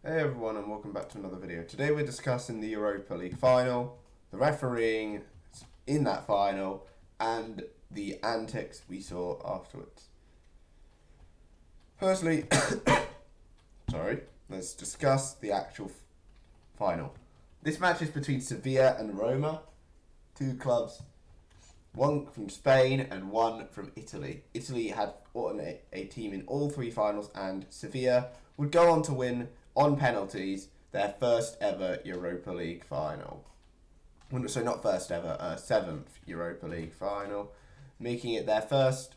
Hey everyone and welcome back to another video. Today we're discussing the Europa League final, the refereeing in that final, and the antics we saw afterwards. Firstly, let's discuss the actual final. This match is between Sevilla and Roma, two clubs, one from Spain and one from Italy. Italy had a team in all three finals, and Sevilla would go on to win on penalties their first ever Europa League final. So not first ever, seventh Europa League final, making it their first.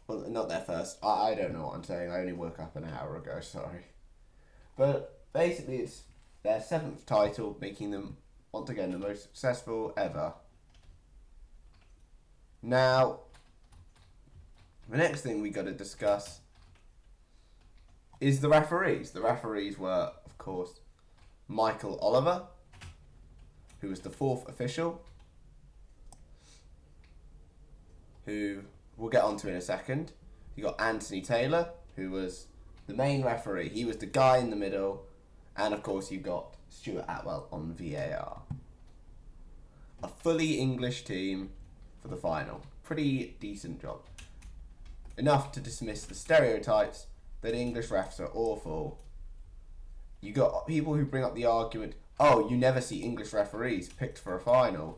Well, not their first. I don't know what I'm saying. I only woke up an hour ago. Sorry, but basically it's their seventh title, making them once again the most successful ever. Now, the next thing we got to discuss is the referees. The referees were, of course, Michael Oliver, who was the fourth official, who we'll get onto in a second. You got Anthony Taylor, who was the main referee. He was the guy in the middle. And, of course, you got Stuart Atwell on VAR. A fully English team for the final. Pretty decent job. Enough to dismiss the stereotypes that English refs are awful. You got people who bring up the argument, oh, you never see English referees picked for a final.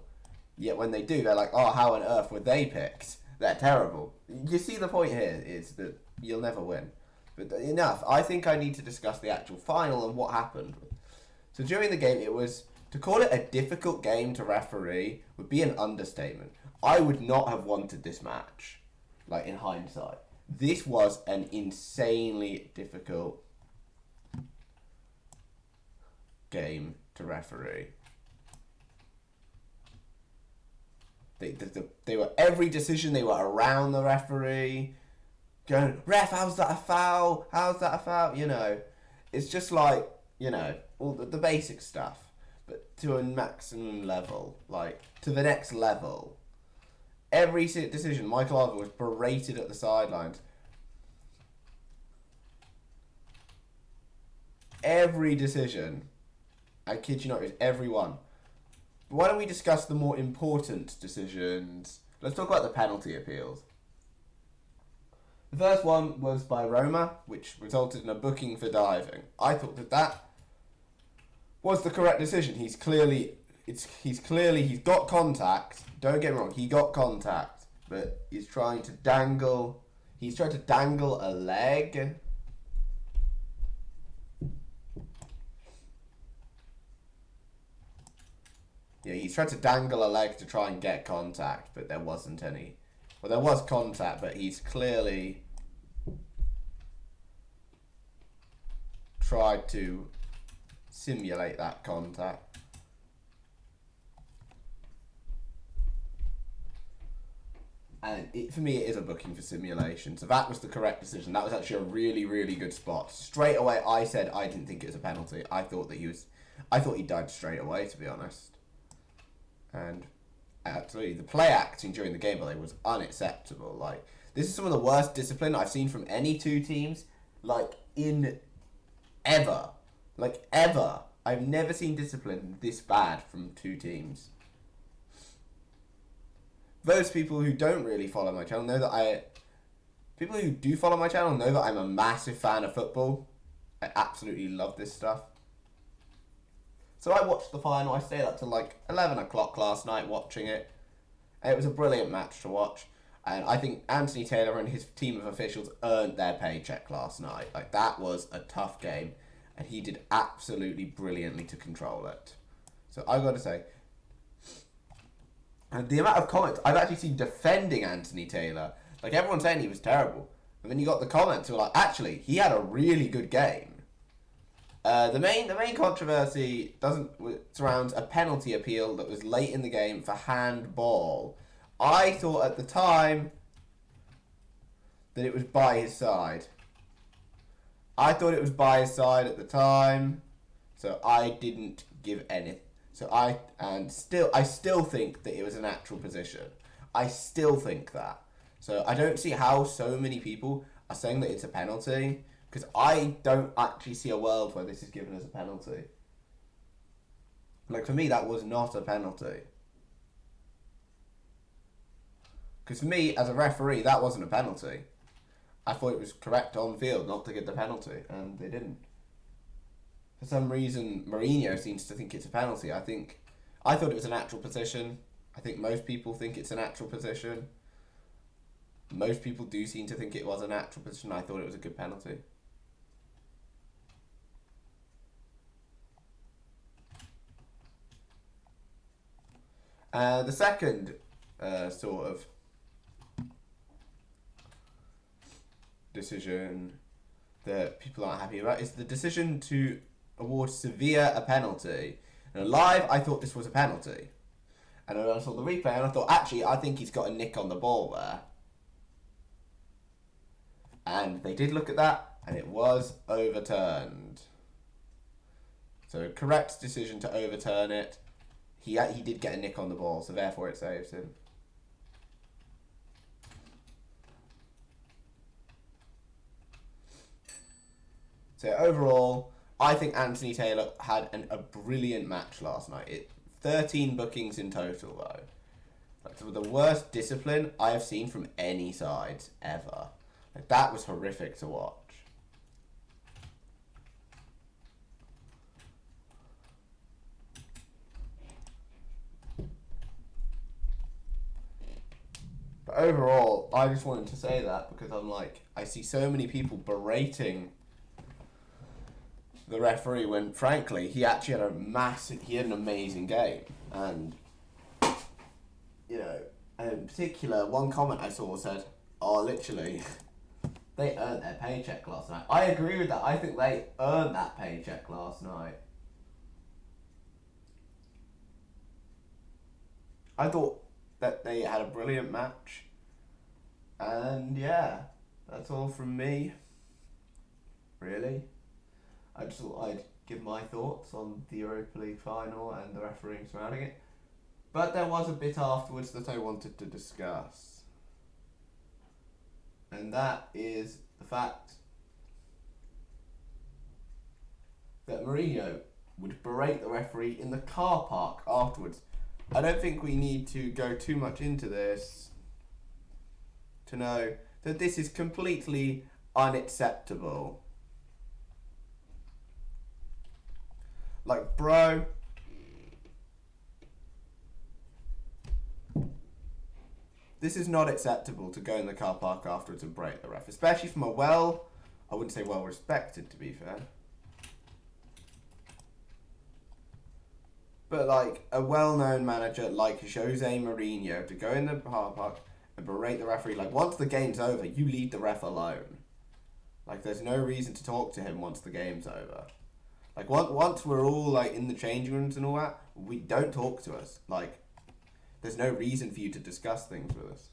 Yet when they do, they're like, oh, how on earth were they picked? They're terrible. You see the point here is that you'll never win. But enough. I think I need to discuss the actual final and what happened. So during the game, it was, to call it a difficult game to referee would be an understatement. I would not have wanted this match, like in hindsight. This was an insanely difficult game to referee. They were, every decision, they were around the referee, going, ref, how's that a foul? How's that a foul? You know, it's just like, you know, all the basic stuff, but to a maximum level, like to the next level. Every decision, Michael Oliver was berated at the sidelines. Every decision, I kid you not, it was every one. But why don't we discuss the more important decisions? Let's talk about the penalty appeals. The first one was by Roma, which resulted in a booking for diving. I thought that was the correct decision. He's got contact. Don't get me wrong, he got contact, but he's trying to dangle a leg. Yeah, he's tried to dangle a leg to try and get contact, but there wasn't any. Well, there was contact, but he's clearly tried to simulate that contact. And for me, it is a booking for simulation. So that was the correct decision. That was actually a really, really good spot. Straight away, I said I didn't think it was a penalty. I thought he died straight away, to be honest. And actually, the play acting during the game was unacceptable. Like, this is some of the worst discipline I've seen from any two teams, like, in ever. Like, ever. I've never seen discipline this bad from two teams. Those people who don't really follow my channel know that people who do follow my channel know that I'm a massive fan of football. I absolutely love this stuff. So I watched the final. I stayed up till like 11 o'clock last night watching it. And it was a brilliant match to watch. And I think Anthony Taylor and his team of officials earned their paycheck last night. Like, that was a tough game. And he did absolutely brilliantly to control it. So I've got to say, and the amount of comments I've actually seen defending Anthony Taylor, like everyone's saying he was terrible, and then you got the comments who were like, actually, he had a really good game. The main controversy surrounds a penalty appeal that was late in the game for handball. I thought at the time that it was by his side. I thought it was by his side at the time, so I didn't give anything. So I still think that it was a natural position. I still think that. So I don't see how so many people are saying that it's a penalty Because I don't actually see a world where this is given as a penalty. Like, for me, that was not a penalty. Because for me, as a referee, that wasn't a penalty. I thought it was correct on field not to give the penalty, and they didn't. For some reason, Mourinho seems to think it's a penalty. I thought it was an actual position. I think most people think it's an actual position. Most people do seem to think it was an actual position. I thought it was a good penalty. The second sort of decision that people aren't happy about is the decision to award Sevilla a penalty. And live, I thought this was a penalty. And then I saw the replay and I thought, actually, I think he's got a nick on the ball there. And they did look at that, and it was overturned. So, correct decision to overturn it. He did get a nick on the ball, so therefore it saves him. So overall, I think Anthony Taylor had a brilliant match last night. 13 bookings in total, though. That's the worst discipline I have seen from any sides ever. Like, that was horrific to watch. But overall, I just wanted to say that because I'm like, I see so many people berating the referee when, frankly, he actually had he had an amazing game. And, you know, in particular, one comment I saw said, oh, literally, they earned their paycheck last night. I agree with that. I think they earned that paycheck last night. I thought that they had a brilliant match. And yeah, that's all from me. Really. I just thought I'd give my thoughts on the Europa League final and the refereeing surrounding it. But there was a bit afterwards that I wanted to discuss. And that is the fact that Mourinho would berate the referee in the car park afterwards. I don't think we need to go too much into this to know that this is completely unacceptable. Like, bro, this is not acceptable to go in the car park afterwards and break the ref, especially from I wouldn't say well respected, to be fair. But like a well-known manager like Jose Mourinho to go in the car park and berate the referee, like once the game's over, you leave the ref alone. Like there's no reason to talk to him once the game's over. Like once we're all like in the changing rooms and all that, we don't talk to us. Like there's no reason for you to discuss things with us.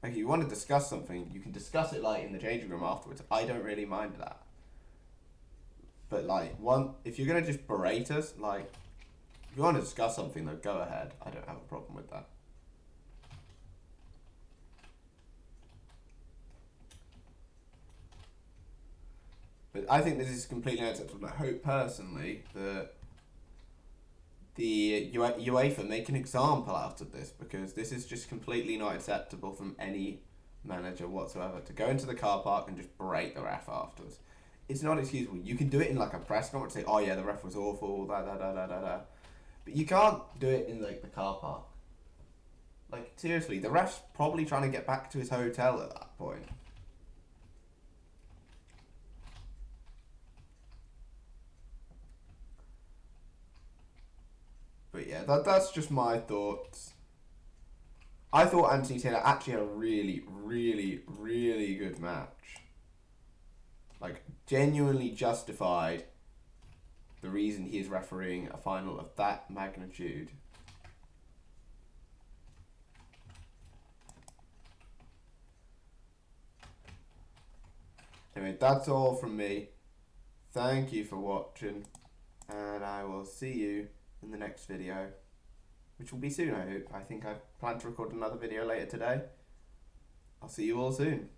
Like if you want to discuss something, you can discuss it like in the changing room afterwards. I don't really mind that. But like if you're gonna just berate us, like if you want to discuss something, though, go ahead. I don't have a problem with that. But I think this is completely unacceptable. I hope personally that the UEFA make an example out of this, because this is just completely not acceptable from any manager whatsoever to go into the car park and just berate the ref afterwards. It's not excusable. You can do it in like a press conference, say, "Oh yeah, the ref was awful," da da da da da da. But you can't do it in like the car park. Like seriously, the ref's probably trying to get back to his hotel at that point. But yeah, that's just my thoughts. I thought Anthony Taylor actually had a really, really, really good match. Like, genuinely justified the reason he is refereeing a final of that magnitude. Anyway, that's all from me. Thank you for watching, and I will see you in the next video, which will be soon, I hope. I think I plan to record another video later today. I'll see you all soon.